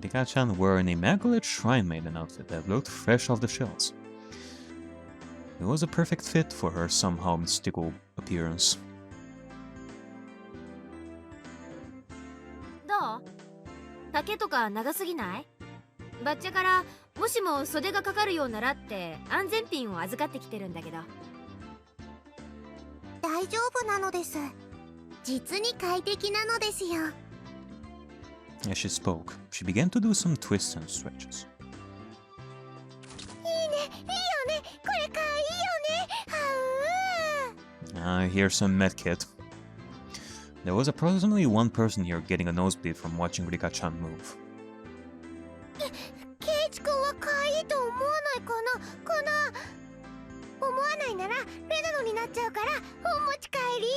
Rika-chan wore an immaculate shrine maiden outfit that looked fresh off the shelves. It was a perfect fit for her somehow mystical appearance. どう？丈とか長すぎない？バッチャからもしも袖がかかるようならって安全ピンを預かってきてるんだけど。大丈夫なのです。実に快適なのですよ。As she spoke, she began to do some twists and stretches. いいね、いいよね、これかいいよね。はう。 Here's some medkit. There was approximately one person here getting a nosebleed from watching Rika-chan move. ケイチ君はかわいいと思わないかな。思わないならレナノになっちゃうからお持ち帰り。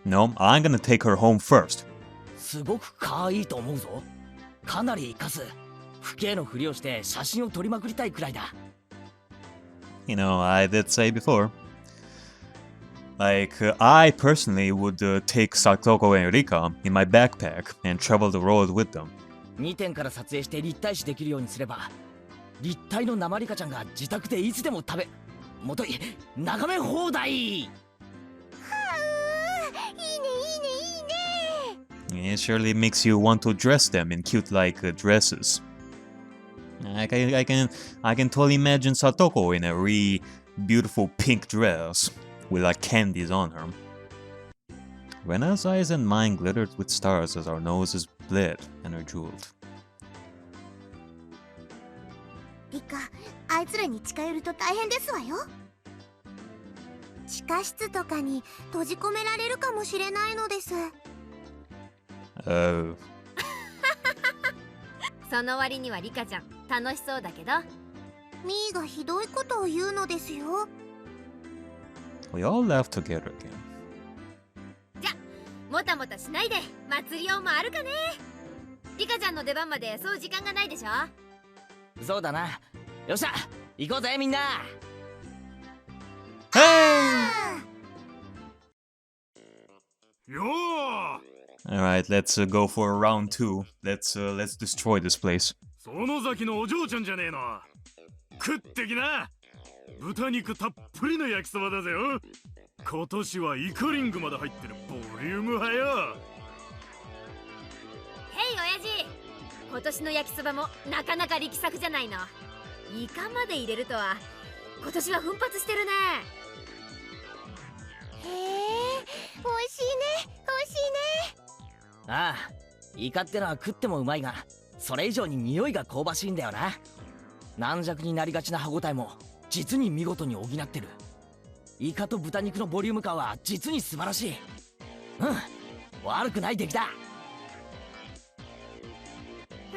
No, I'm gonna take her home first. すごく可愛いと思うぞ。かなり生かす。父兄のふりをして写真を撮りまくりたいくらいだ。You know, I did say before. Like, I personally would take Satoko and Rika in my backpack and travel the road with them. 2点から撮影して立体視できるようにすれば、立体の生リカちゃんが自宅でいつでももとい眺め放題。It surely makes you want to dress them in cute like dresses. I can totally imagine Satoko in a really beautiful pink dress with like candies on her. Rena's eyes and mine glittered with stars as our noses bled and are jeweled. リカ、あいつらに近寄ると大変ですわよ。地下室とかに閉じ込められるかもしれないのです。Oh. その割にはリカちゃん楽しそうだけど。ミーがひどいことを言うのですよ。We all laughed together again. じゃ、もたもたしないで祭りを回るかね。リカちゃんの出番までそう時間がないでしょ。そうだな。よっしゃ、行こうぜみんな。Hey! よー。 Alright, let's go for round 2. Let's destroy this place. その先のお嬢ちゃんじゃねえの。食ってきな。豚肉たっぷりの焼きそばだぜよ。今年はイカリングまで入ってるボリューム派よ。ヘイ親父、今年の焼きそばもなかなか力作じゃないの。イカまで入れるとは今年は奮発してるね。へえ、美味しいね、美味しいね。ああ、イカってのは食ってもうまいが、それ以上に匂いが香ばしいんだよな。軟弱になりがちな歯ごたえも実に見事に補ってる。イカと豚肉のボリューム感は実に素晴らしい。うん、悪くない出来だ。へ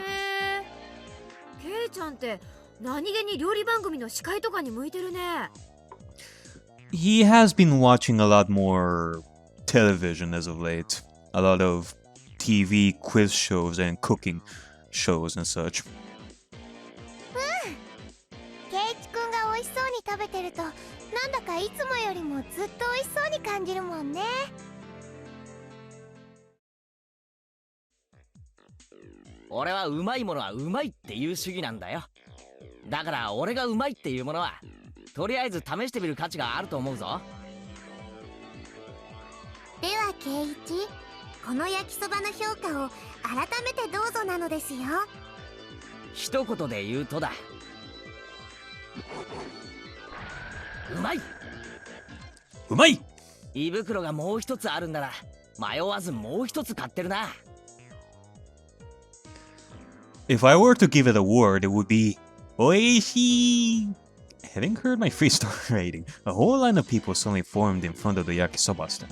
え、ケイちゃんって何気に料理番組の司会とかに向いてるね。He has been watching a lot more television as of late. A lot of TV quiz shows and cooking shows and such. ケイチ君が美味しそうに食べてると、なんだかいつもよりもずっと美味しそうに感じるもんね。俺はうまいものはうまいっていう主義なんだよ。だから俺がうまいっていうものはとりあえず試してみる価値があると思うぞ。ではケイチ、この焼きそばの評価を改めてどうぞなのですよ。一言で言うとだ、うまい。うまい! 胃袋がもう一つあるんなら迷わずもう一つ買ってるな。 If I were to give it a word, it would be Oishi! Having heard my 3-star rating, a whole line of people suddenly formed in front of the yakisoba stand.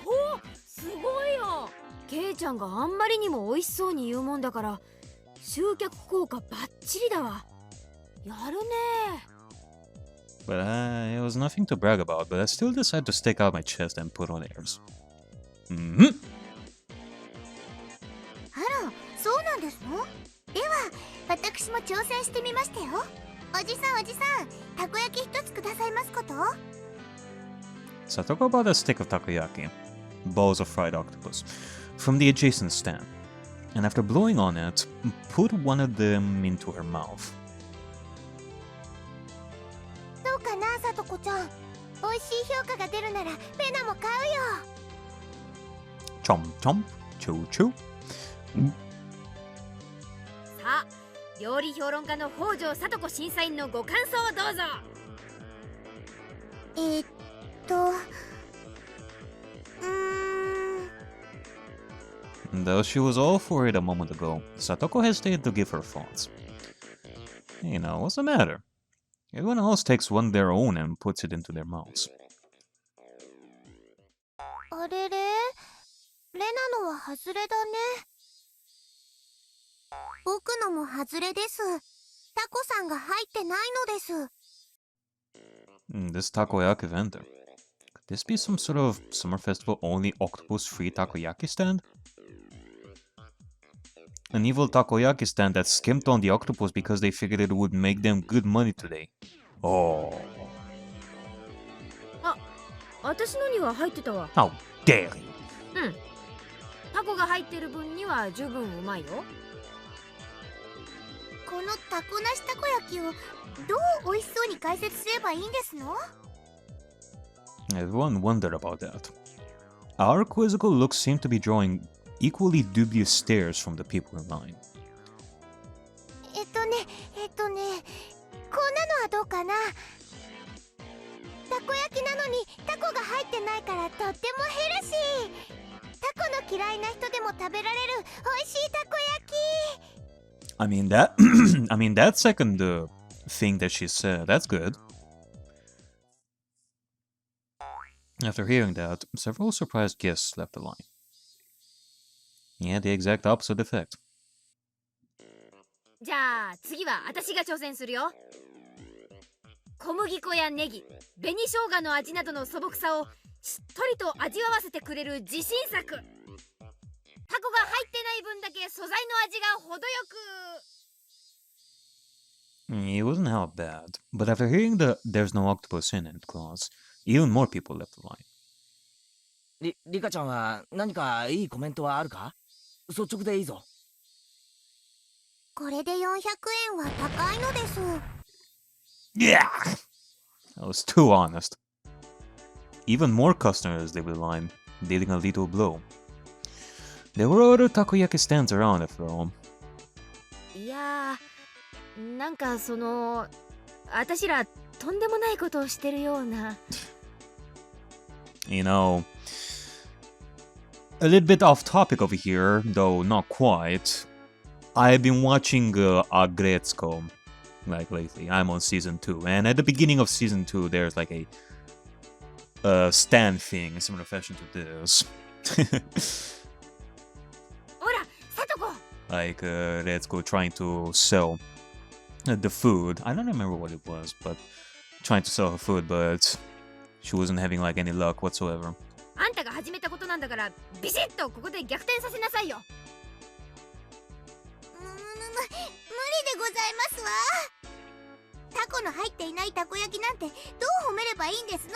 おお、すごいよ。ケイちゃんがあんまりにも美味しそうに言うもんだから集客効果バッチリだわ。やるね。 But it was nothing to brag about, but I still decided to stick out my chest and put on airs. あら、そうなんですの？では、私も挑戦してみましたよ。おじさん、たこ焼き一つくださいますこと？ Satoko bought a stick of takoyaki, balls of fried octopus, from the adjacent stand, and after blowing on it, put one of them into her mouth. どうかな、さとこちゃん。美味しい評価が出るならレナも買うよ。 Chomp chomp, chew chew. さあ、料理評論家の北条さとこ審査員のご感想をどうぞ。Though she was all for it a moment ago, Satoko hesitated to give her thoughts. You know, what's the matter? Everyone else takes one their own and puts it into their mouths. あれれ、レナのは外れだね。僕のも外れです。タコさんが入ってないのです。This Takoyaki vendor. Could this be some sort of summer festival only octopus free takoyaki stand? An evil takoyaki stand that skimped on the octopus because they figured it would make them good money today. Oh. あ、私のには入ってたわ。 How dare you! うん。タコが入ってる分には十分うまいよ。このタコなしたこ焼きをどう美味しそうに解説すればいいんですの？ Everyone wondered about that. Our quizzical looks seemed to be drawing equally dubious stares from the people in line. こんなのはどうかな。たこ焼きなのにタコが入ってないからとってもヘルシー。タコの嫌いな人でも食べられる美味しいたこ焼き。I mean that I mean that second thing that she said, that's good. After hearing that, several surprised guests left the line. Yeah, the exact opposite effect. じゃあ次は私が挑戦するよ。小麦粉やネギ、紅生姜の味などの素朴さをしっとりと味わわせてくれる自信作。タコが入ってない分だけ素材の味が程よく。 It wasn't half bad, but after hearing the "there's no octopus in it" clause, even more people left the line. リカちゃんは何かいいコメントはあるか？率直でいいぞ。これで400円は高いのです。 Yeah! I was too honest. Even more customers leave the line, dealing a little blow. There were other takoyaki stands around after all. いやー、なんか私らとんでもないことをしてるような。You know, a little bit off topic over here, though not quite. I've been watching Agretsuko, like lately. I'm on season 2, and at the beginning of season 2, there's like a stand thing, similar fashion to this. ほら、サトコ。 Like Retsuko trying to sell the food. I don't remember what it was, but trying to sell her food, but she wasn't having like any luck whatsoever. あんたが始めたことなんだから、ビシッとここで逆転させなさいよ。無理でございますわ。タコの入っていないたこ焼きなんてどう褒めればいいんですの？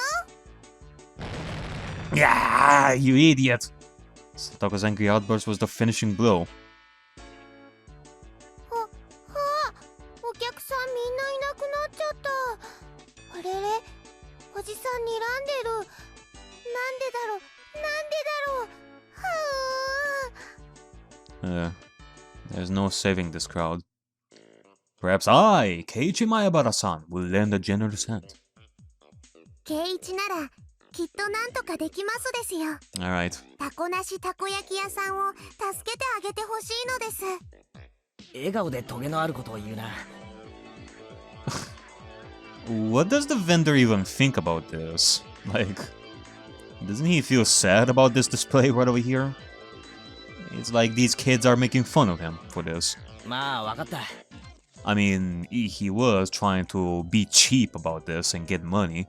Yeah, you idiot! Satoko's angry outburst was the finishing blow. お客さんみんないなくなっちゃった。あれれ、おじさん睨んでる。なんでだろう、なんでだろう。は There's no saving this crowd. Perhaps I, Keichi Mayabara-san, will lend a generous hand. ケイイチならきっとなんとかできますですよ。 Alright. タコなしたこ焼き屋さんを助けてあげてほしいのです。笑顔でトゲのあることを言うな。What does the vendor even think about this? Like, doesn't he feel sad about this display right over here? It's like these kids are making fun of him for this. まあわかった。I mean, he was trying to be cheap about this and get money.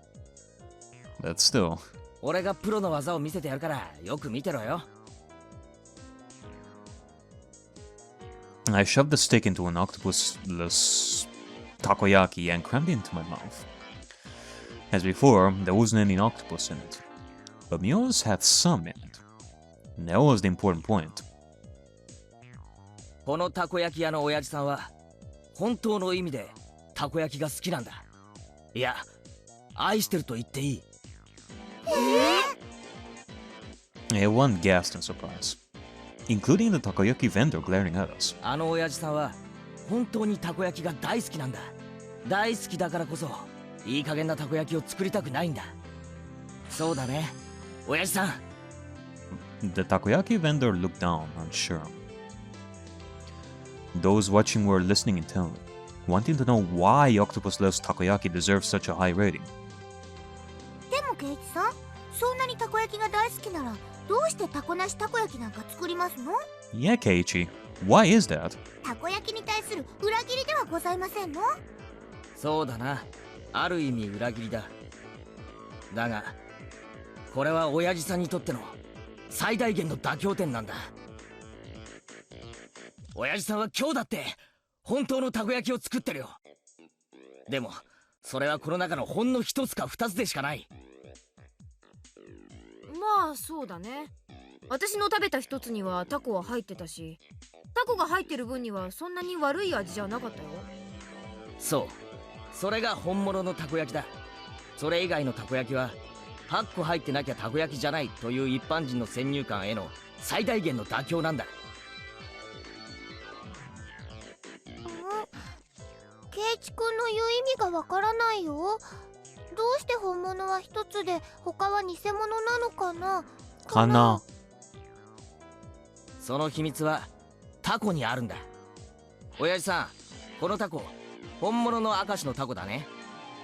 But still. 俺がプロの技を見せてやるからよく見てろよ。I shoved the stick into an octopus-less takoyaki and crammed it into my mouth. As before, there wasn't any octopus in it, but Mio's had some in it. That was the important point. このたこ焼き屋の親父さんは本当の意味でたこ焼きが好きなんだ。いや、愛してると言っていい。Everyone gasped in surprise, including the takoyaki vendor glaring at us. あの親父さんは本当にたこ焼きが大好きなんだ。大好きだからこそいい加減なたこ焼きを作りたくないんだ。そうだね、親父さん。The takoyaki vendor looked down, unsure. Those watching were listening intently, wanting to know why Octopus Loves Takoyaki deserves such a high rating. でもケイチさん、そんなにたこ焼きが大好きならどうしてタコなしたこ焼きなんか作りますの？ Yeah, Keichi. Why is that? たこ焼きに対する裏切りではございませんの？そうだな、ある意味裏切りだ。だがこれは親父さんにとっての最大限の妥協点なんだ。親父さんは今日だって本当のたこ焼きを作ってるよ。でもそれはこの中のほんの一つか二つでしかない。まあそうだね。私の食べた一つにはタコは入ってたし、タコが入ってる分にはそんなに悪い味じゃなかったよ。そう、それが本物のたこ焼きだ。それ以外のたこ焼きは8個入ってなきゃたこ焼きじゃないという一般人の先入観への最大限の妥協なんだ。ケイチ君の言う意味がわからないよ。どうして本物は一つで他は偽物なのかな？かな。その秘密はタコにあるんだ。親父さん、このタコ本物の明石のタコだね。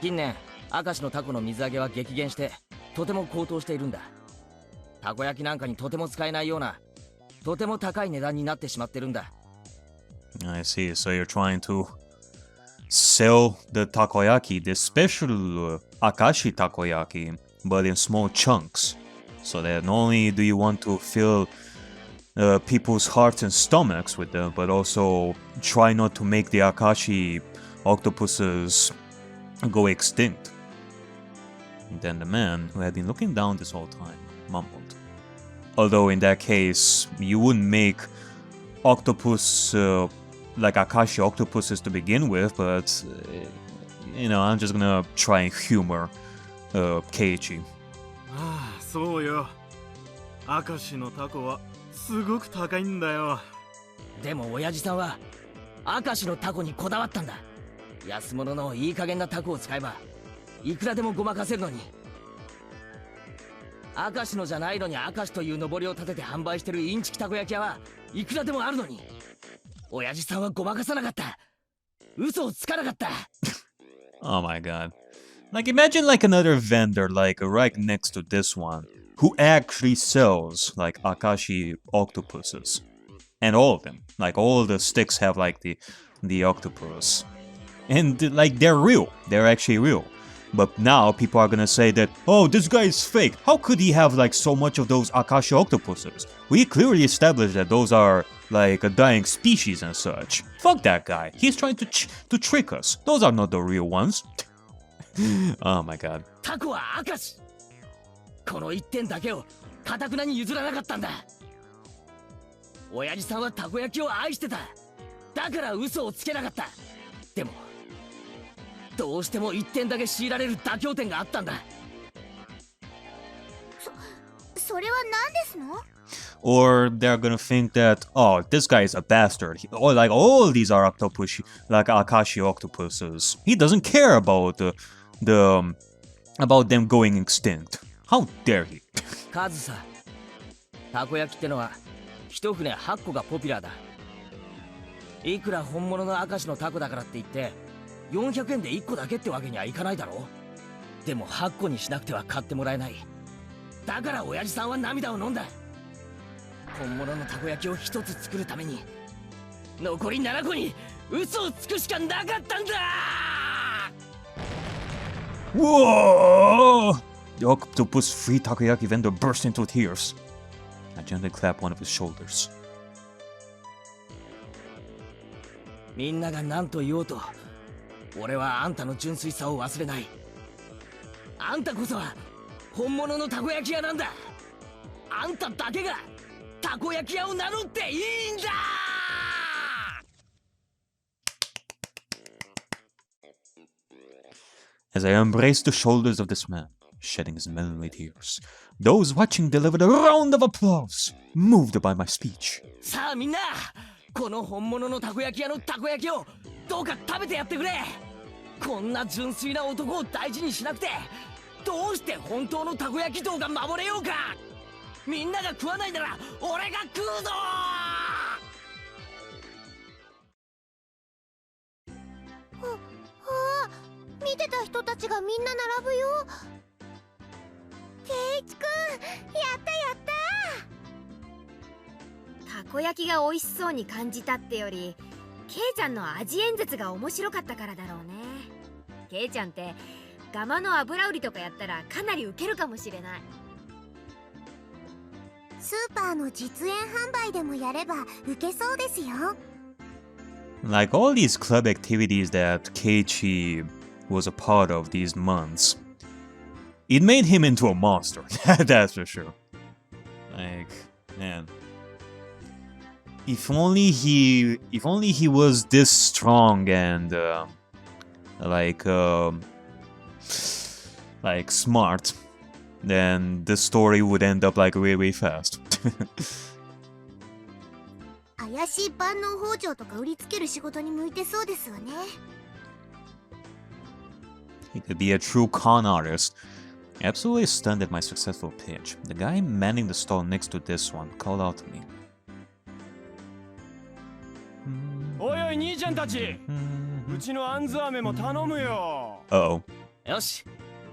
近年明石のタコの水揚げは激減してとても高騰しているんだ。たこ焼きなんかにとても使えないようなとても高い値段になってしまってるんだ。 I see. So you're trying to sell the takoyaki, the special Akashi takoyaki, but in small chunks. So that not only do you want to fill people's hearts and stomachs with them, but also try not to make the Akashi octopuses go extinct. And then the man, who had been looking down this whole time, mumbled. Although in that case, you wouldn't make octopus like Akashi octopuses to begin with, but you know, I'm just gonna try and humor Keiichi. ああ、そうよ。明石のタコはすごく高いんだよ。でも親父さんは明石のタコにこだわったんだ。安物のいい加減なタコを使えばいくらでもごまかせるのに。明石のじゃないのに明石という上りを立てて販売してるインチキたこ焼き屋はいくらでもあるのに、親父さんはごまかさなかった。嘘をつかなかった。Oh my god. Like imagine like another vendor like right next to this one who actually sells like Akashi octopuses. And all of them. Like all the sticks have like the octopus. And like they're real. They're actually real. But now people are gonna say that, oh, this guy is fake. How could he have like so much of those Akashi octopuses? We clearly established that those are like a dying species and such. Fuck that guy. He's trying to trick us. Those are not the real ones. Oh my god. タコは明石。この一点だけを堅くなに譲らなかったんだ。親父さんはたこ焼きを愛してた。だから嘘をつけなかった。でもどうしても一点だけ強いられる妥協点があったんだ。それは何ですの？ Or they're gonna think that, oh, this guy is a bastard. Or like all these are octopus, like Akashi octopuses. He doesn't care about about them going extinct. How dare he? 数さ、たこ焼きってのは一船8個がポピュラーだ。いくら本物の明石のタコだからって言って400円で1個だけってわけにはいかないだろう。でも8個にしなくては買ってもらえない。だから親父さんは涙を飲んだ。本物のたこ焼きを1つ作るために残り7個に嘘をつくしかなかったんだ。 Whoa! The octopus-free takoyaki vendor burst into tears. I gently clapped one of his shoulders. みんなが何と言おうと俺はあんたの純粋さを忘れない。あんたこそは本物のたこ焼き屋なんだ。あんただけがたこ焼き屋を名乗っていいんだ。 As I embraced the shoulders of this man, shedding his manly tears, those watching delivered a round of applause, moved by my speech. さあみんな、この本物のたこ焼き屋のたこ焼きをどうか食べてやってくれ。こんな純粋な男を大事にしなくてどうして本当のたこ焼き道が守れようか。みんなが食わないなら俺が食うぞ。見てた人たちがみんな並ぶよ。ケイチくん、やったやった。たこ焼きが美味しそうに感じたってより、ケイちゃんの味演説が面白かったからだろうね。ケイちゃんってガマの油売りとかやったらかなりウケるかもしれない。スーパーの実演販売でもやればウケそうですよ。Like all these club activities that Keichi was a part of these months, it made him into a monster. That's for sure. Like, man, if only he was this strong and like smart, then the story would end up like really fast. 怪しい万能包丁とか売りつける仕事に向いてそうですわね。He could be a true con artist. Absolutely stunned at my successful pitch. The guy manning the stall next to this one called out to me. おいおい兄ちゃんたち、うちのあんず飴も頼むよ。Uh-oh. よし、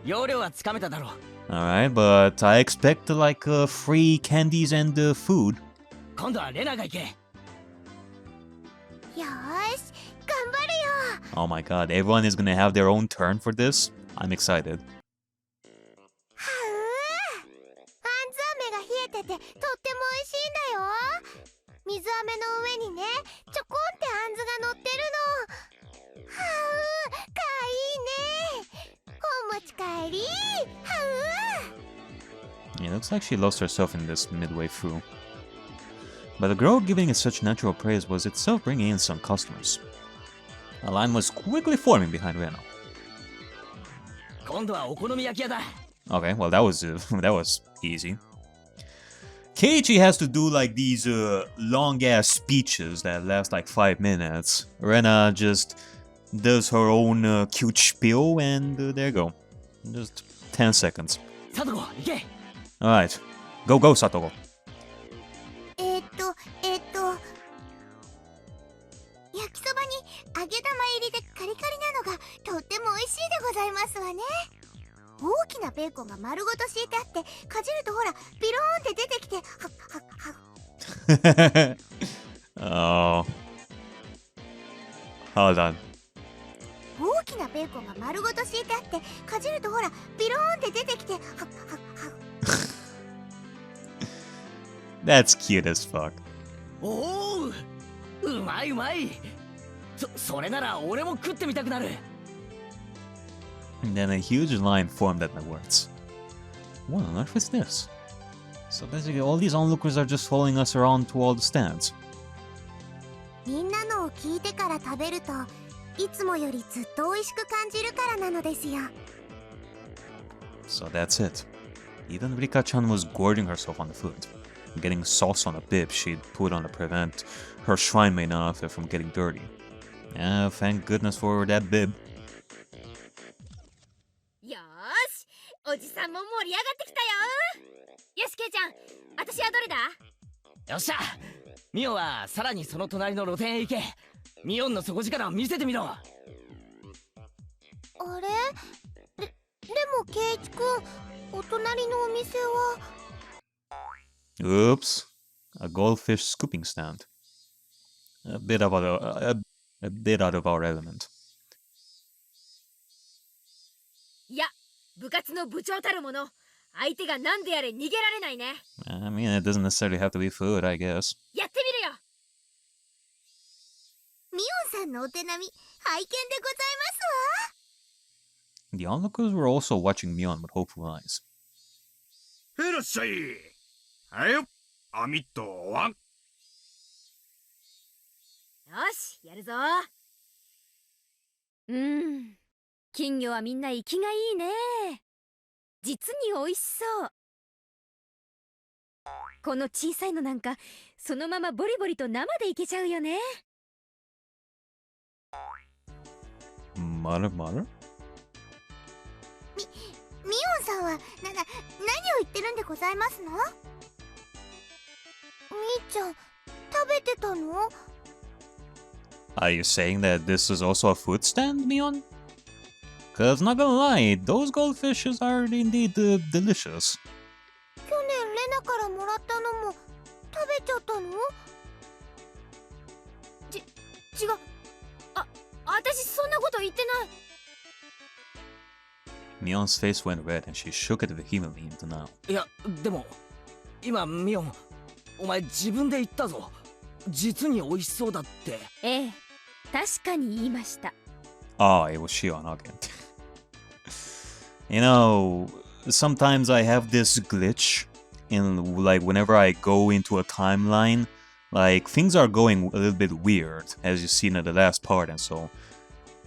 容量はつかめただろう。 Alright, but I expect like free candies and food. 今度はレナが行け。よーし、頑張るよ。 Oh my god, everyone is gonna have their own turn for this? I'm excited. はう、あんず飴が冷えててとっても美味しいんだよ。水飴の上にね、ちょこんってあんずが乗ってるの。はう、かいいね。お持ち帰り。はう。 Yeah, looks like she lost herself in this midway through. But the girl giving it such natural praise was itself bringing in some customers. A line was quickly forming behind Reno. 今度はお好み焼き屋だ。 Okay, well that was easy. Keiichi has to do like these long ass speeches that last like 5 minutes. Rena just does her own cute spiel and there you go. Just 10 seconds. サトコ、行け。 Alright, go Satoko. 焼きそばに揚げ玉入りでカリカリなのがとっても美味しいでございますわね。大きなベーコンが丸ごと敷いてあってかじるとほらビローンって出てきてOh. Hold on. 大きなベーコンが丸ごと敷いてあってかじるとほらビローンって出てきてThat's cute as fuck. おお、うまいうまい。それなら俺も食ってみたくなる。 And then a huge line formed at my words. What on earth is this? So basically all these onlookers are just following us around to all the stands. みんなのを聞いてから食べるといつもよりずっと美味しく感じるからなのですよ。 So that's it. Even Rika-chan was gorging herself on the food, getting sauce on a bib she'd put on to prevent her shrine maid outfit from getting dirty. Yeah, thank goodness for that bib. よーし、おじさんも盛り上がってきたよ。よし、ケイちゃん、私はどれだ？よっしゃ、ミオはさらにその隣の露店へ行け。ミオンの底力を見せてみろ。あれ？でもケイチくん、お隣のお店は Oops. A goldfish scooping stand. A bit out of our element. いや、部活の部長たるもの、相手が何であれ逃げられないね。I mean, it doesn't necessarily have to be food, I guess. やってみるよ。ミオンさんのお手並み拝見でございますわ。 The onlookers were also watching Mion with hopeful eyes. いらっしゃい。はいよ。アミットワン。よし、やるぞ。金魚はみんな生きがいいね。実に美味しそう。この小さいのなんかそのままボリボリと生でいけちゃうよね。まるまる。ミオンさんは何を言ってるんでございますの？みーちゃん、食べてたの？ Are you saying that this is also a food stand, Mion? Cause not gonna lie, those goldfishes are indeed delicious. 去年レナからもらったのも食べちゃったの？違う。私そんなこと言ってない。Mion's face went red and she shook it vehemently into now. いやでも今ミオンお前自分で言ったぞ。実に美味しそうだって。ええ、確かに言いました。Ah, it was Shion again. You know, sometimes I have this glitch in like whenever I go into a timeline, like things are going a little bit weird, as you've seen in the last part and so.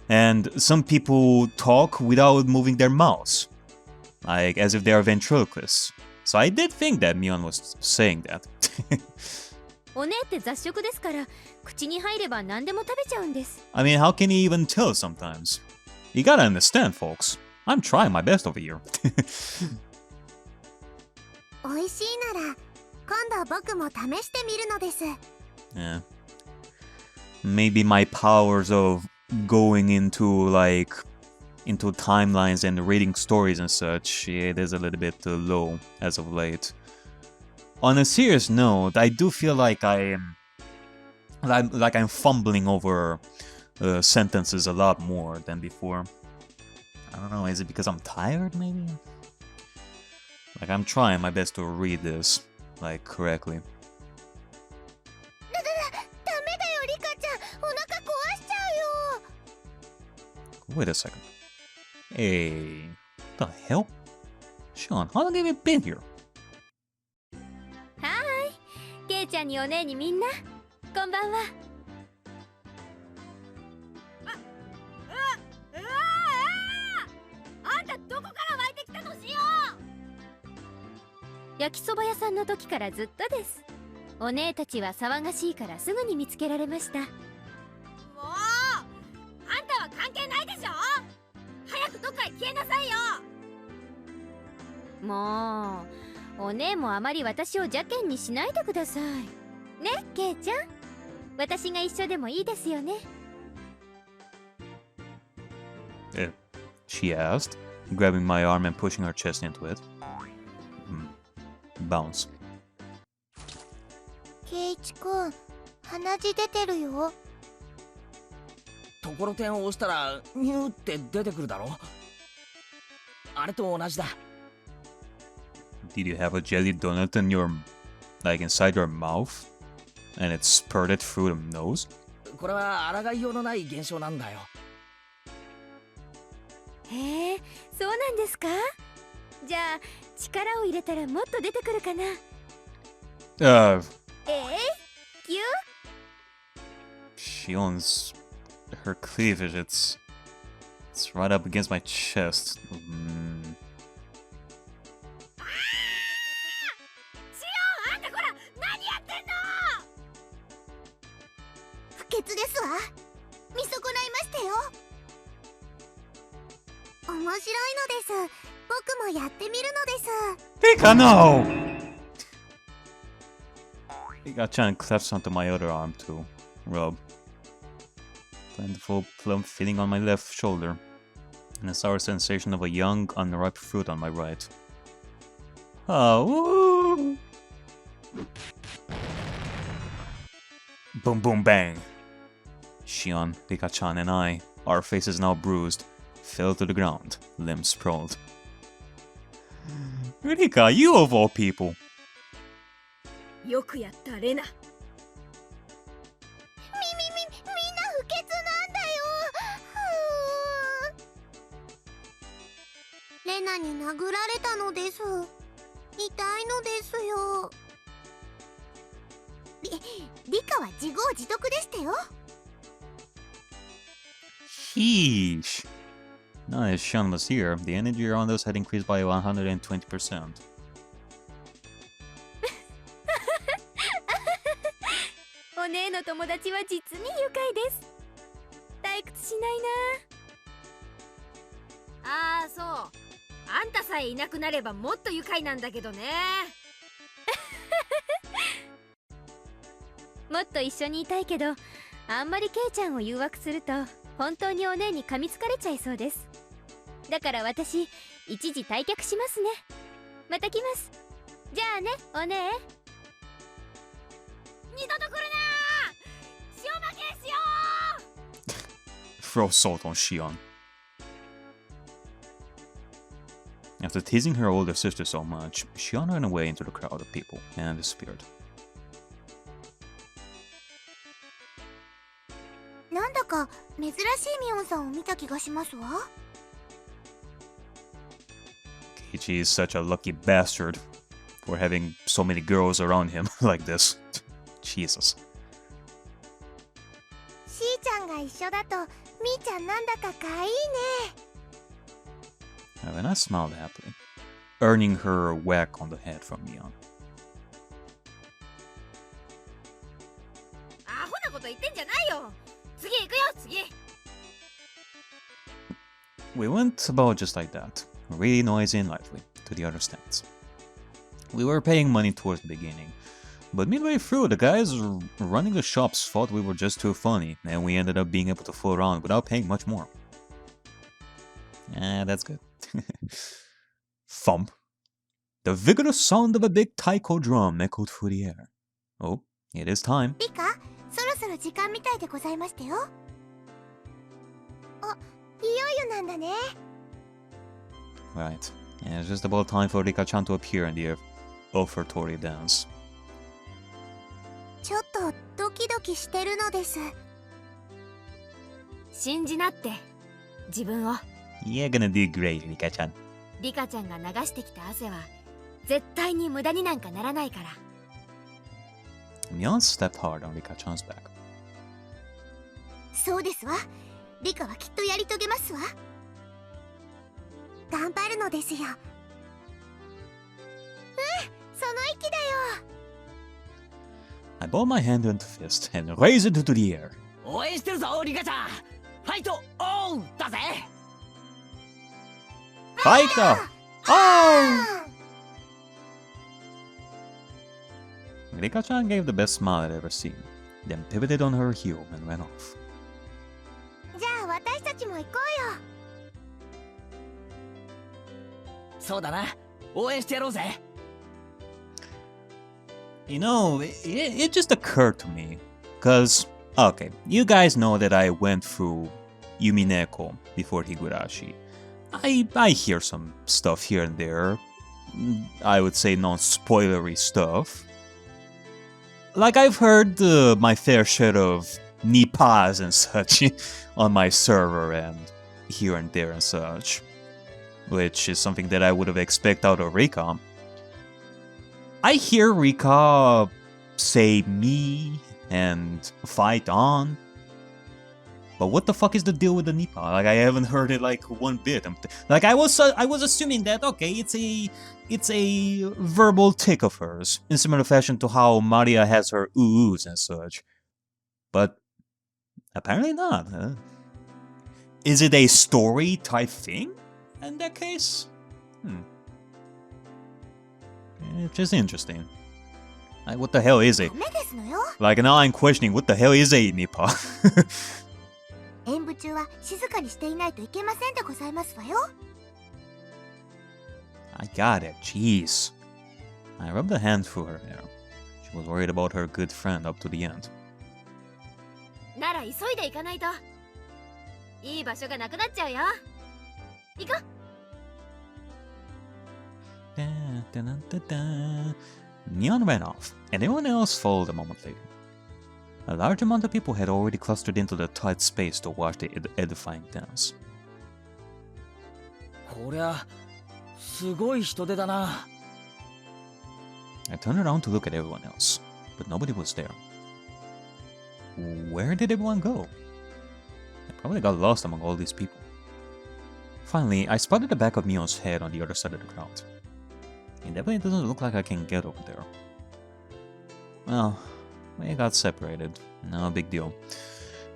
And some people talk without moving their mouths, like as if they are ventriloquists. So I did think that Mion was saying that. お姉って雑食ですから口に入れば何でも食べちゃうんです。 I mean, how can you even tell sometimes? You gotta understand, folks. I'm trying my best over here. 美味しいなら今度僕も試してみるのです。 Yeah. Maybe my powers of going into timelines and reading stories and such, it is a little bit low as of late. On a serious note, I do feel like I'm fumbling over sentences a lot more than before. I don't know, is it because I'm tired maybe? Like I'm trying my best to read this like correctly. ダメだよリカちゃん、お腹壊しちゃうよ。 Wait a second. Hey, what the hell? Shion, how long have you been here? はーい、ケイちゃんにお姉にみんなこんばんは。あんたどこから湧いてきたのしよう。焼きそば屋さんの時からずっとです。お姉たちは騒がしいからすぐに見つけられました。もうあんたは関係ないでしょ。早くどっかへ消えなさいよ。もうお姉もあまり私を邪険にしないでくださいね。ケイちゃん、私が一緒でもいいですよね。She asked, grabbing my arm and pushing her chest into it. Bounce. ケイチくん、鼻血出てるよ。ところてんを押したらニューって出てくるだろ。あれと同じだ。Did you have a jelly donut in your, like inside your mouth? And it spurted through the nose? これは抗いようのない現象なんだよ。へえ、そうなんですか。じゃあ力を入れたらもっと出てくるかな。キュShion's, her cleavage, it's right up against my chest. シオン、あんたこら何やってんの。不潔ですわ。見損ないましたよ。面白いのです。僕もやってみるのです。 Pika, no! Pika-chan claps onto my other arm to rub. Plentiful plump feeling on my left shoulder, and a sour sensation of a young, unripe fruit on my right. Oh, woo! Boom, boom, bang! Shion, Pika-chan, and I, our faces now bruised, fell to the ground, limbs sprawled. Rika, you of all people! よくやったレナ。みんな不潔なんだよ。レナに殴られたのです。痛いのですよ。リカは自業自得でしたよ。 Sheesh. Now that Shion was here, the energy around us had increased by 120%. お姉の友達は実に愉快です。退屈しないな。ああ、そう。あんたさえいなくなればもっと愉快なんだけどね。もっと一緒にいたいけど、あんまりケイちゃんを誘惑すると本当にお姉に噛みつかれちゃいそうです。だから私、一時退却しますね。また来ます。じゃあね、お姉。二度と来るな。塩負けしよう。 Throw salt on Shion. After teasing her older sister so much, Shion ran away into the crowd of people and disappeared. なんだか珍しいミオンさんを見た気がしますわ。 Keiichi is such a lucky bastard for having so many girls around him like this. Jesus. しーちゃんが一緒だとみーちゃんなんだかかわいいね。 And I smiled happily, earning her a whack on the head from Mion. アホなこと言ってんじゃないよ。次行くよ、次。 We went about just like that, really noisy and lively, to the other stands. We were paying money towards the beginning, but midway through, the guys running the shops thought we were just too funny, and we ended up being able to fool around without paying much more. That's good. Thump. The vigorous sound of a big taiko drum echoed through the air. Oh, it is time. リカ、そろそろ時間みたいでございましたよ。あ、いよいよなんだね。 Right. Yeah, it's just about time for Rika-chan to appear in the offertory dance. ちょっとドキドキしてるのです。信じなって、自分を。 You're gonna do great, Rika-chan. リカちゃんが流してきた汗は絶対に無駄になんかならないから。 Mion stepped hard on Rika-chan's back. そうですわ。リカはきっとやり遂げますわ。頑張るのですよ。うん、その息だよ。 I balled my hand into fist and raised it into the air. 応援してるぞリカちゃん。ファイトオンだぜ。 Fighter! Oh! Rika-chan gave the best smile I'd ever seen, then pivoted on her heel and ran off. じゃあ私たちも行こうよ。そうだな。応援してやろうぜ。 You know, it just occurred to me, cause, okay, you guys know that I went through Yumineko before Higurashi. I hear some stuff here and there. I would say non-spoilery stuff. Like I've heard my fair share of nipas and such on my server and here and there and such. Which is something that I would have expected out of Rika. I hear Rika say me and fight on. But what the fuck is the deal with the Nipa? Like I haven't heard it like one bit. Like I was assuming that okay, it's a verbal tick of hers in similar fashion to how Maria has her oohs and such. But apparently not. Huh? Is it a story type thing in that case? It's just interesting. Like what the hell is it? ダメですのよ。 Like now I'm questioning what the hell is a Nipa? 演舞中は静かにしていないといけませんでございますわよ。 I got it, jeez. I rubbed a hand through her hair. She was worried about her good friend up to the end. なら急いで行かないと。いい場所がなくなっちゃうよ。行こう。 Neon ran off, and everyone else followed a moment later. A large amount of people had already clustered into the tight space to watch the edifying dance. こりゃすごい人出だな。 I turned around to look at everyone else. but nobody was there. Where did everyone go? I probably got lost among all these people. Finally, I spotted the back of Mion's head on the other side of the crowd. It definitely doesn't look like I can get over there. Well, we got separated. No big deal.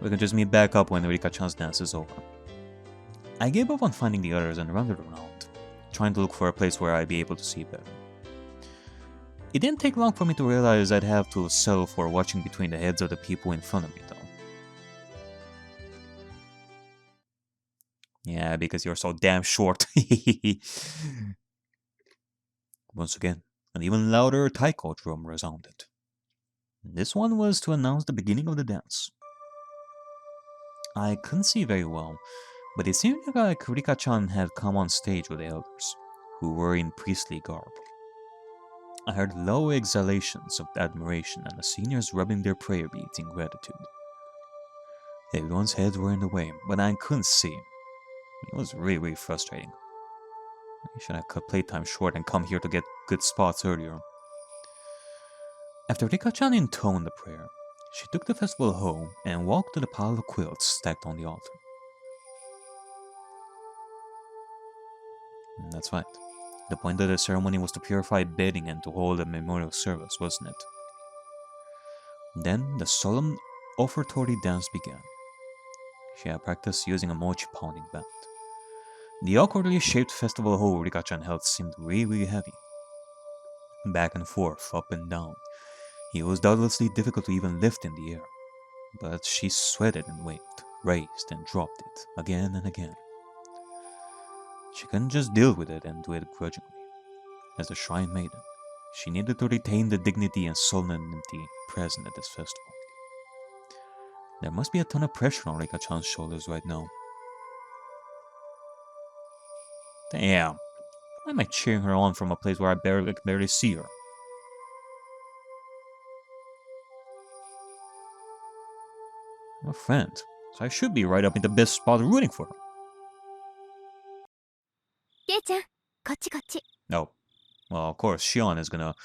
We can just meet back up when Rika-chan's dance is over. I gave up on finding the others and wandered around, trying to look for a place where I'd be able to see better. It didn't take long for me to realize I'd have to settle for watching between the heads of the people in front of me, though. Yeah, because you're so damn short. Once again, an even louder taiko drum resounded. This one was to announce the beginning of the dance. I couldn't see very well, but it seemed like Rika-chan had come on stage with the elders, who were in priestly garb. I heard low exhalations of admiration and the seniors rubbing their prayer beads in gratitude. Everyone's heads were in the way, but I couldn't see. It was really frustrating. I should have cut playtime short and come here to get good spots earlier. After Rika-chan intoned the prayer, she took the festival hoe and walked to the pile of quilts stacked on the altar. That's right. The point of the ceremony was to purify bedding and to hold a memorial service, wasn't it? Then the solemn offertory dance began. She had practiced using a mochi pounding band. The awkwardly shaped festival hoe Rika-chan held seemed really heavy. Back and forth, up and down. It was doubtlessly difficult to even lift in the air, but she sweated and waved, raised and dropped it, again and again. She couldn't just deal with it and do it grudgingly. As the shrine maiden, she needed to retain the dignity and solemnity present at this festival. There must be a ton of pressure on Rika-chan's shoulders right now. Damn, why am I cheering her on from a place where I can barely see her? I'm a friend, so I should be right up in the best spot rooting for her. ケイちゃん、こっちこっち。 No. Well, of course, Shion is gonna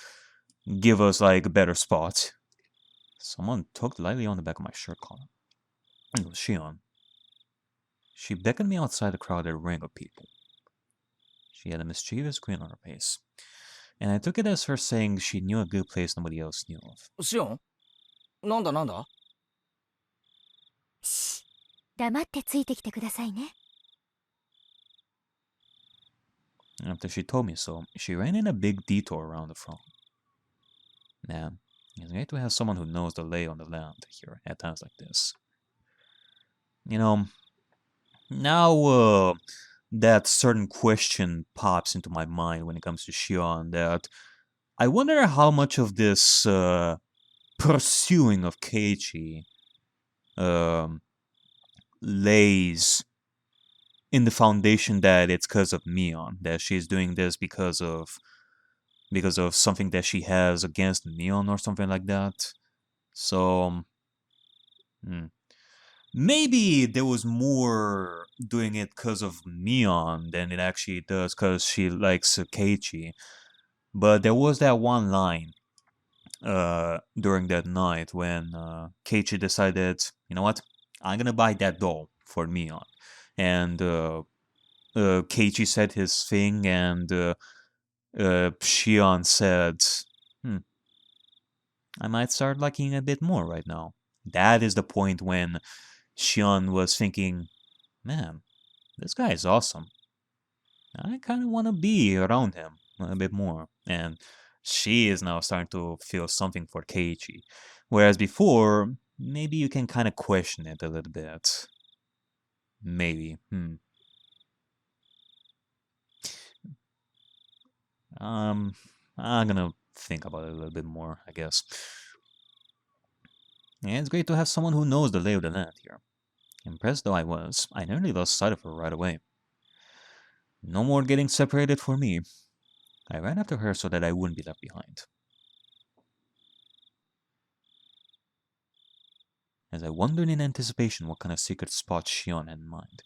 give us, like, better spots. Someone tugged lightly on the back of my shirt collar. It was Shion. She beckoned me outside the crowded ring of people. She had a mischievous grin on her face, and I took it as her saying she knew a good place nobody else knew of. シオンなんだなんだし、黙ってついてきてくださいね。 After she told me so, she ran in a big detour around the front. Man, it's great to have someone who knows the lay on the land here at times like this. You know, now that certain question pops into my mind when it comes to Shion, that I wonder how much of this pursuing of Keichi lays in the foundation that it's because of Neon, that she's doing this because of something that she has against Neon or something like that. So maybe there was more doing it because of Neon than it actually does because she likes Keichi. But there was that one line during that night when Keichi decided, you know what, I'm gonna buy that doll for Neon. And Keichi said his thing, and Shion said, I might start liking it a bit more right now. That is the point when Shion was thinking, man, this guy is awesome. I kind of want to be around him a bit more. And she is now starting to feel something for Keiichi. Whereas before, maybe you can kind of question it a little bit. Maybe. I'm gonna think about it a little bit more, I guess. And it's great to have someone who knows the lay of the land here. Impressed though I was, I nearly lost sight of her right away. No more getting separated for me. I ran after her so that I wouldn't be left behind. As I wondered in anticipation what kind of secret spot Shion had in mind,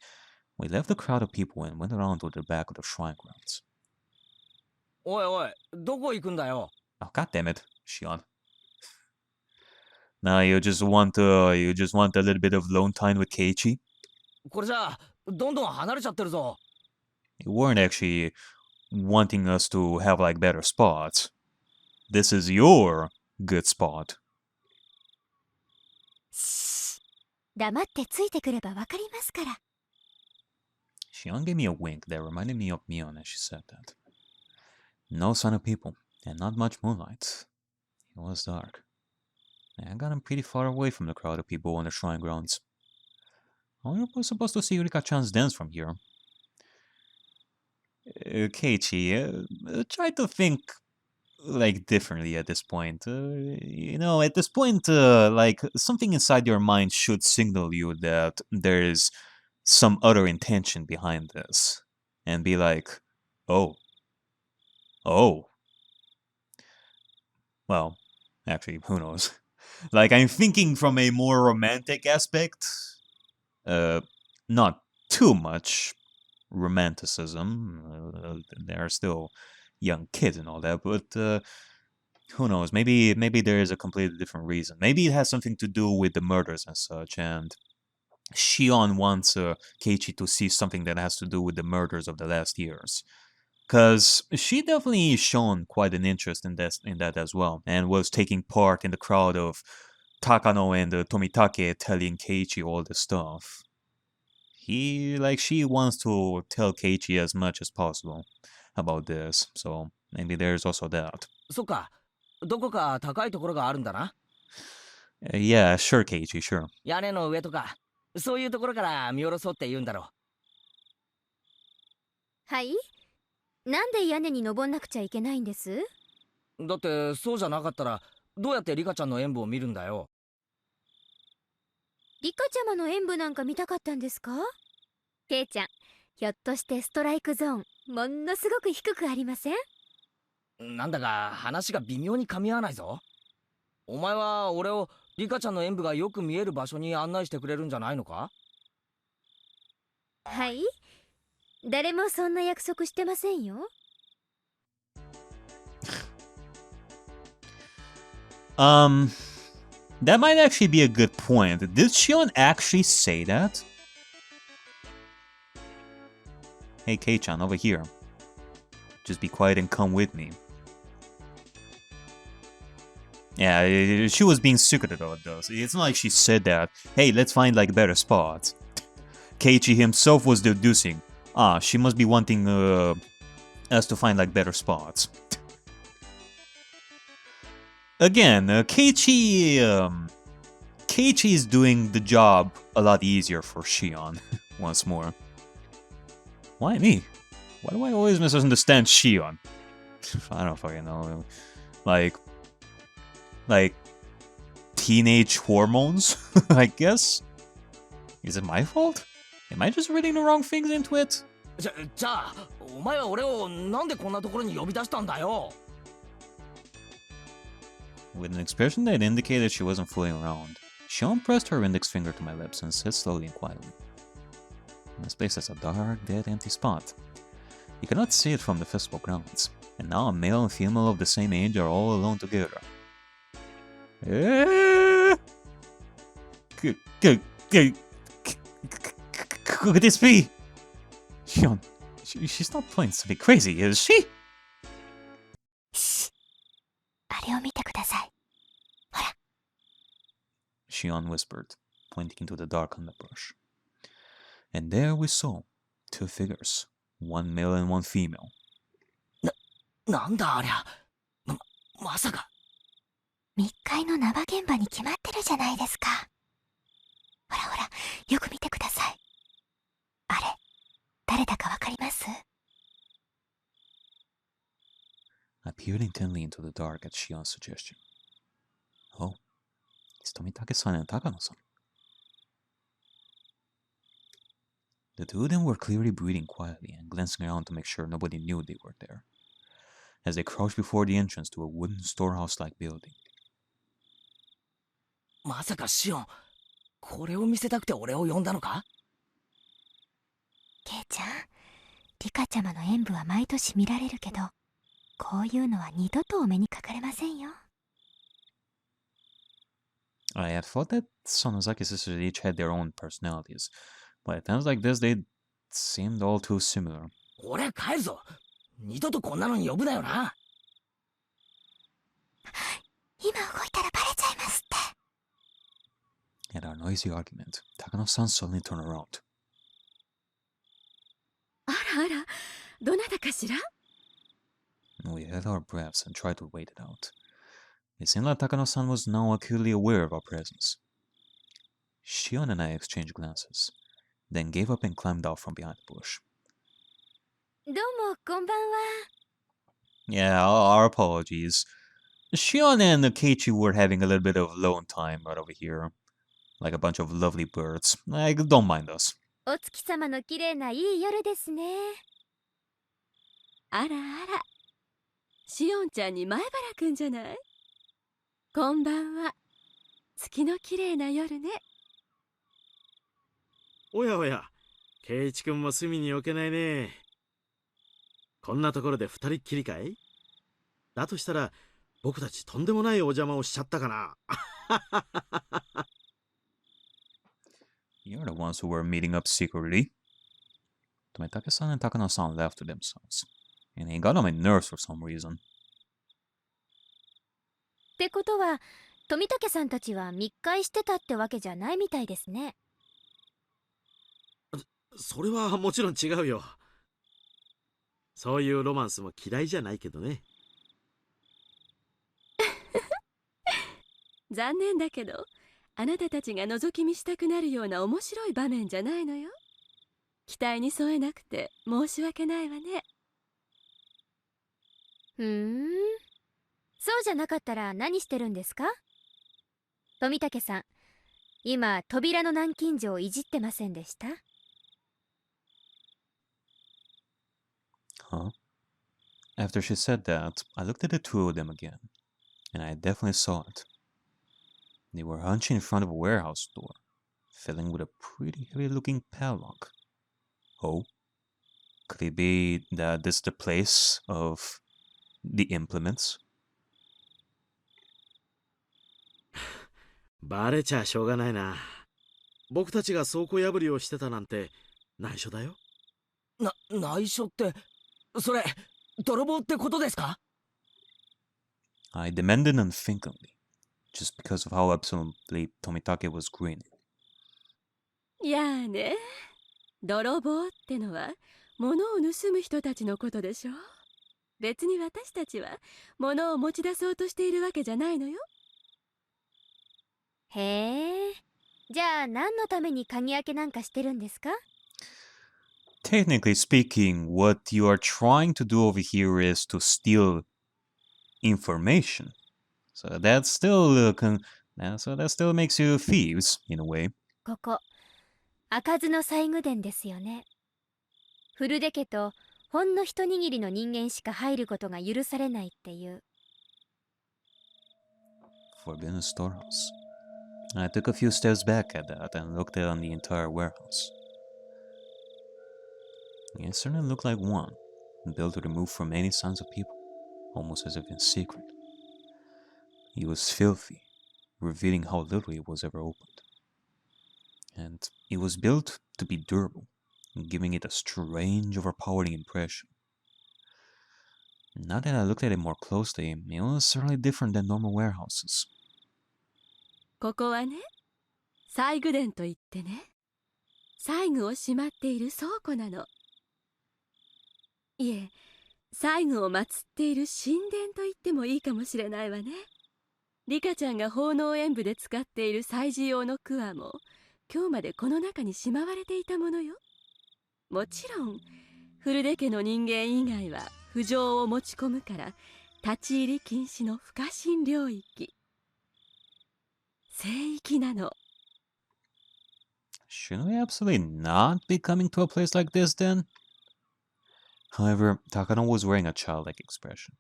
we left the crowd of people and went around to the back of the shrine grounds. おいおいどこ行くんだよ Oh, god damn it, Shion. Now you just want a little bit of lone time with Keiichi. これじゃあどんどん離れちゃってるぞ。 You weren't actually wanting us to have like better spots. This is your good spot. 黙ってついてくればわかりますから。 Shion gave me a wink that reminded me of Mion as she said that. No sign of people, and not much moonlight. It was dark. I got him pretty far away from the crowd of people on the shrine grounds. I was supposed to see Rika-chan's dance from here. Keiichi, try to think like differently at this point. At this point, like something inside your mind should signal you that there is some other intention behind this, and be like, oh. Well, actually, who knows? Like, I'm thinking from a more romantic aspect. Not too much romanticism. They're still young kids and all that, but who knows? Maybe there is a completely different reason. Maybe it has something to do with the murders and such, and Shion wants Keiichi to see something that has to do with the murders of the last years. Because she definitely shown quite an interest in that as well, and was taking part in the crowd of Takano and Tomitake telling Keiichi all this stuff. She wants to tell Keiichi as much as possible about this, so maybe there's also that. そっか。どこか高いところがあるんだな。Yeah, sure, Keiichi, sure. 屋根の上とか、そういうところから見下ろそうって言うんだろはい。なんで屋根に登んなくちゃいけないんです？う。だってそうじゃなかったら、どうやってリカちゃんの演舞を見るんだよ。リカちゃまの演舞なんか見たかったんですか？ケイちゃん、ひょっとしてストライクゾーン、ものすごく低くありません？なんだか話が微妙に噛み合わないぞ。お前は俺をリカちゃんの演舞がよく見える場所に案内してくれるんじゃないのか？はい。誰もそんな約束してませんよ。That might actually be a good point. Did Shion actually say that? Hey, Kei-chan, over here. Just be quiet and come with me. Yeah, she was being secretive about those. It's not like she said that, hey, let's find like better spots. Keiichi himself was deducing, she must be wanting us to find like better spots. Again, Keiichi is doing the job a lot easier for Shion, once more. Why me? Why do I always misunderstand Shion? I don't fucking know. Like teenage hormones, I guess? Is it my fault? Am I just reading the wrong things into it? じゃあお前は俺をなんでこんなところに呼び出したんだよ。 With an expression that indicated she wasn't fooling around, Shion pressed her index finger to my lips and said slowly and quietly, "This place is a dark, dead, empty spot. You cannot see it from the festival grounds, and now a male and female of the same age are all alone together. Could this be? Shion, she's not playing something crazy, is she?" あれを見てください。 Shion whispered, pointing into the dark underbrush. And there we saw two figures, one male and one female. なんだありゃ。まさか。密会の縄現場に決まってるじゃないですか。ほらほら、よく見てください。あれ、誰だかわかります？ I peered intently into the dark at Shion's suggestion. Oh, it's Tomitake-san and Takano-san. The two of them were clearly breathing quietly and glancing around to make sure nobody knew they were there, as they crouched before the entrance to a wooden storehouse-like building. まさかシオン、これを見せたくて俺を呼んだのか？ケイちゃん、リカちゃまの演舞は毎年見られるけど、こういうのは二度とお目にかかれませんよ。I had thought that Sonozaki's sisters each had their own personalities, but at times like this, they seemed all too similar. 俺は帰るぞ。二度とこんなのに呼ぶなよな。今動いたらバレちゃいますって。 In our noisy argument, Takano-san suddenly turned around. あらあら、どなたかしら？ We held our breaths and tried to wait it out. It seemed like Takano-san was now acutely aware of our presence. Shion and I exchanged glances, then gave up and climbed out from behind the bush. どうもこんばんは。 Yeah, our apologies. Shion and Keichi were having a little bit of alone time right over here. Like a bunch of lovely birds. Like, don't mind us. お月様の綺麗ないい夜ですね。あらあら、しおんちゃんに前原くんじゃない？こんばんは。月の綺麗な夜ね。おやおや、圭一君も隅に置けないね。こんなところで二人っきりかい？だとしたら僕たちとんでもないお邪魔をしちゃったかな。You're the ones who were meeting up secretly. Tomitake-san and Takano-san laughed to themselves, and it got on my nerves for some reason. ってことは、富武さんたちは密会してたってわけじゃないみたいですね。それはもちろん違うよ。そういうロマンスも嫌いじゃないけどね。残念だけど、あなたたちが覗き見したくなるような面白い場面じゃないのよ。期待に添えなくて申し訳ないわね。そうじゃなかったら何してるんですか？富武さん、今扉の南京錠をいじってませんでした？ Huh? After she said that, I looked at the two of them again, and I definitely saw it. They were hunching in front of a warehouse door, filling with a pretty heavy-looking padlock. Oh? Could it be that this is the place of the implements? バレちゃしょうがないな。僕たちが倉庫破りをしてたなんて内緒だよ。内緒って、それ泥棒ってことですか？ I demanded unthinkingly, just because of how absolutely Tomitake was grinning. いやーね、泥棒ってのは物を盗む人たちのことでしょ。別に私たちは物を持ち出そうとしているわけじゃないのよ。へえ、じゃあ何のために鍵開けなんかしてるんですか？ Technically speaking, what you are trying to do over here is to steal information. So that still, that still makes you thieves, in a way. ここ、開かずの細具殿ですよね。古出家とほんの一握りの人間しか入ることが許されないっていう。Forbidden storehouse. I took a few steps back at that and looked on the entire warehouse. It certainly looked like one, built to remove from any signs of people, almost as if in secret. It was filthy, revealing how little it was ever opened. And it was built to be durable, giving it a strange, overpowering impression. Now that I looked at it more closely, it was certainly different than normal warehouses. ここはね、細具殿といってね、細具をしまっている倉庫なの。いえ、細具を祀っている神殿と言ってもいいかもしれないわね。リカちゃんが奉納演舞で使っている祭事用の桑も今日までこの中にしまわれていたものよ。もちろん古出家の人間以外は不浄を持ち込むから立ち入り禁止の不可侵領域、聖域なの。 Shouldn't we absolutely not be coming to a place like this then? However, Takano was wearing a childlike expression,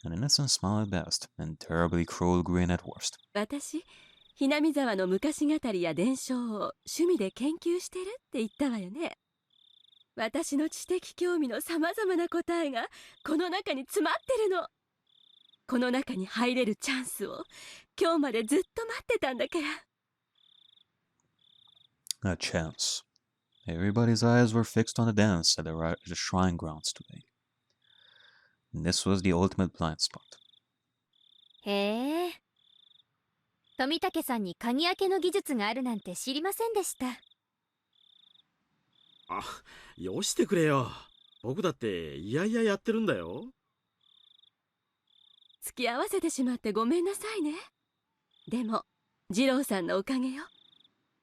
an innocent smile at best, and terribly cruel grin at worst. 私、Hinamizawaの昔語りや伝承を趣味で研究してるって言ったわよね。私の知的興味のさまざまな答えがこの中に詰まってるの。この中に入れるチャンスを今日までずっと待ってたんだから。 A chance. Everybody's eyes were fixed on the dance at the shrine grounds today. This was the ultimate blind spot. へえ。富武さんに鍵開けの技術があるなんて知りませんでした。あ、よしてくれよ。僕だっていやいややってるんだよ。付き合わせてしまってごめんなさいね。でも二郎さんのおかげよ。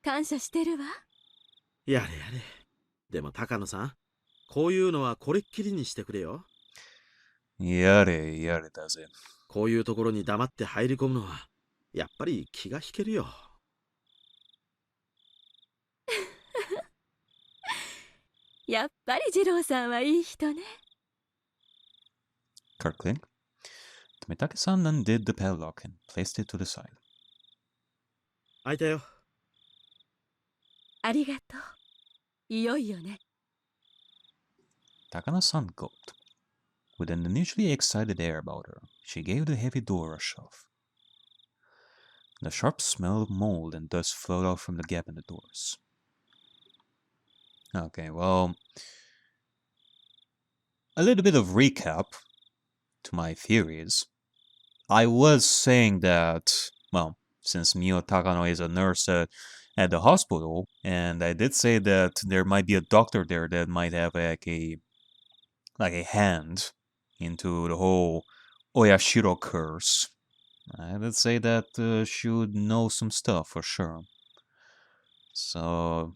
感謝してるわ。やれやれ。でも高野さん、こういうのはこれっきりにしてくれよ。やれやれだぜ。こういうところに黙って入り込むのはやっぱり気が引けるよ。やっぱり二郎さんはいい人ね。Kirkling. Tomitake-san undid the padlock and placed it to the side. 開いたよ。ありがとう。いよいよね。Takano-san gulped. With an initially excited air about her, she gave the heavy door a shove. The sharp smell of mold and dust flowed out from the gap in the doors. Okay, well, a little bit of recap to my theories. I was saying that, well, since Mio Takano is a nurse at the hospital, and I did say that there might be a doctor there that might have like a hand into the whole Oyashiro curse. I did say that she would know some stuff for sure. So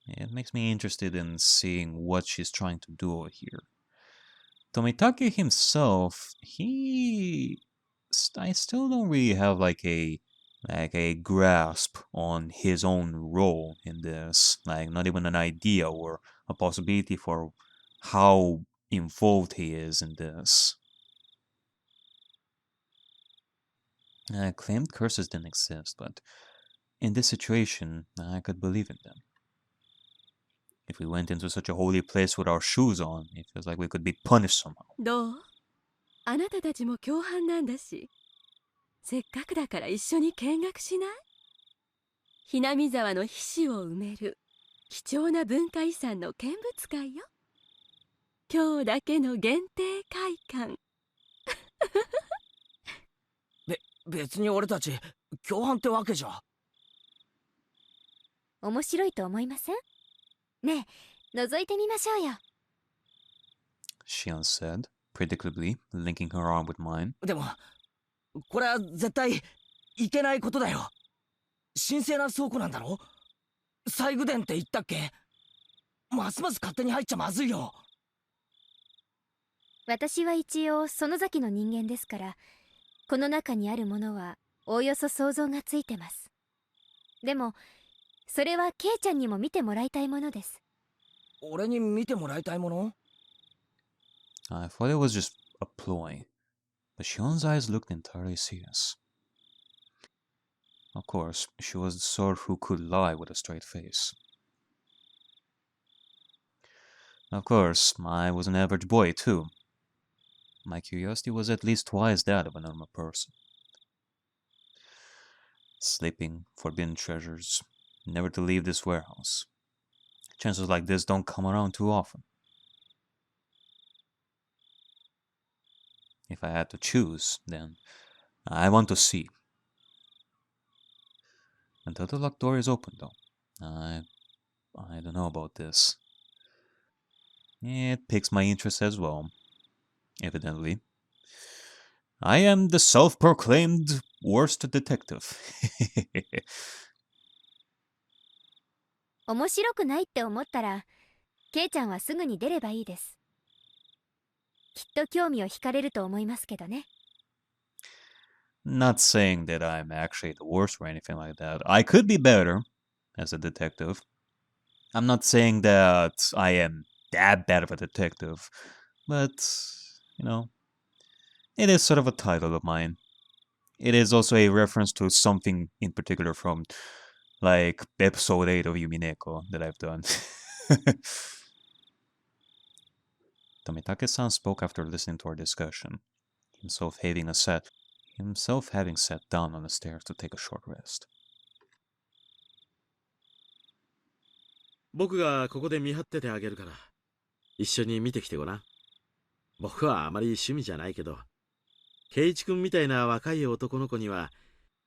it makes me interested in seeing what she's trying to do over here. Tomitake himself, I still don't really have like a grasp on his own role in this. Like not even an idea or a possibility for how involved he is in this. I claimed curses didn't exist, but in this situation, I could believe in them. If we went into such a holy place with our shoes on, it feels like we could be punished somehow. どう？あなたたちも共犯なんだし、せっかくだから一緒に見学しない？Hinamizawaの皮脂を埋める貴重な文化遺産の見物会よ。今日だけの限定会館。別に俺たち共犯ってわけじゃ。面白いと思いません？ねえ、覗いてみましょうよ。Shion said, predictably, linking her arm with mine. でもこれは絶対いけないことだよ。神聖な倉庫なんだろ？西宮殿って言ったっけ？ますます勝手に入っちゃまずいよ。私は一応園崎の人間ですから、この中にあるものはおおよそ想像がついてます。でもそれはケイちゃんにも見てもらいたいものです。俺に見てもらいたいもの？ I thought it was just a ploy, but Shion's eyes looked entirely serious. Of course, she was the sort who could lie with a straight face. Of course, I was an average boy too. My curiosity was at least twice that of a normal person. Sleeping, forbidden treasures, never to leave this warehouse. Chances like this don't come around too often. If I had to choose, then I want to see. Until the locked door is open, though. I don't know about this. It piques my interest as well, evidently. I am the self-proclaimed worst detective. 面白くないって思ったら、ケイちゃんはすぐに出ればいいです。きっと興味を惹かれると思いますけどね。Not saying that I'm actually the worst or anything like that. I could be better as a detective. I'm not saying that I am that bad of a detective, but, you know, it is sort of a title of mine. It is also a reference to something in particular from, like, episode 8 of Yumineko that I've done. Tomitake-san spoke after listening to our discussion. himself having sat down on the stairs to take a short rest. 僕がここで見張っててあげるから、一緒に見てきてごらん。僕はあまり趣味じゃないけど、ケイチ君みたいな若い男の子には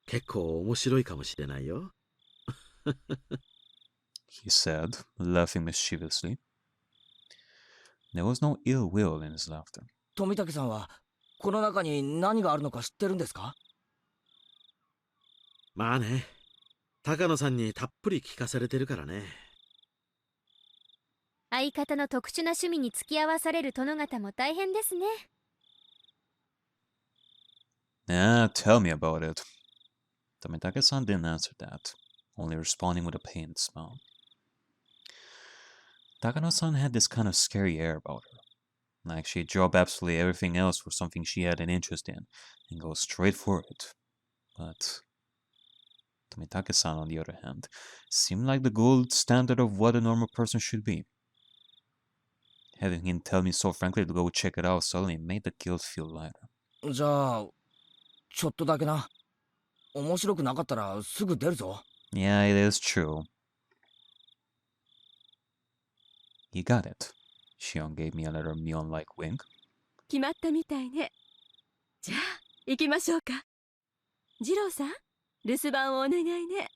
結構面白いかもしれないよ。He said, laughing mischievously. There was no ill will in his laughter. 富武さんはこの中に何があるのか知ってるんですか？まあね、高野さんにたっぷり聞かされてるからね。相方の特殊な趣味に付き合わされる殿方も大変ですね。Tell me about it. Tomitake-san didn't answer that, only responding with a pained smile. Takano-san had this kind of scary air about her, like she'd drop absolutely everything else for something she had an interest in and go straight for it. But Tomitake-san, on the other hand, seemed like the gold standard of what a normal person should be. Having him tell me so frankly to go check it out suddenly made the guilt feel lighter. じゃあちょっとだけな。面白くなかったらすぐ出るぞ。Yeah, it is true. You got it. Shion gave me another Mion-like wink. 決まったみたいね。じゃあ行きましょうか。二郎さん、留守番をお願いね。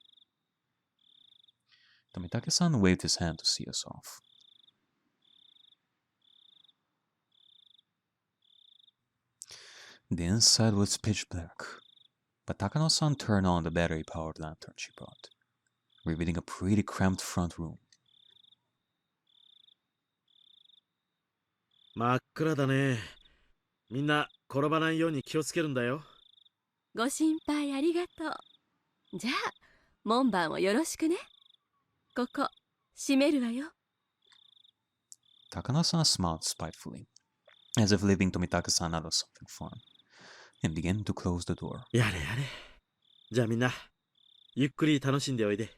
Tomitake-san waved his hand to see us off. The inside was pitch black, but Takano-san turned on the battery-powered lantern she brought, revealing a pretty cramped front room. 真っ暗だね。みんな転ばないように気をつけるんだよ。ご心配ありがとう。じゃあ門番をよろしくね。ここ閉めるわよ。Takano-san smiled spitefully, as if leaving Tomitake-san out of something fun, and began to close the door. やれやれ。じゃあみんな、ゆっくり楽しんでおいで。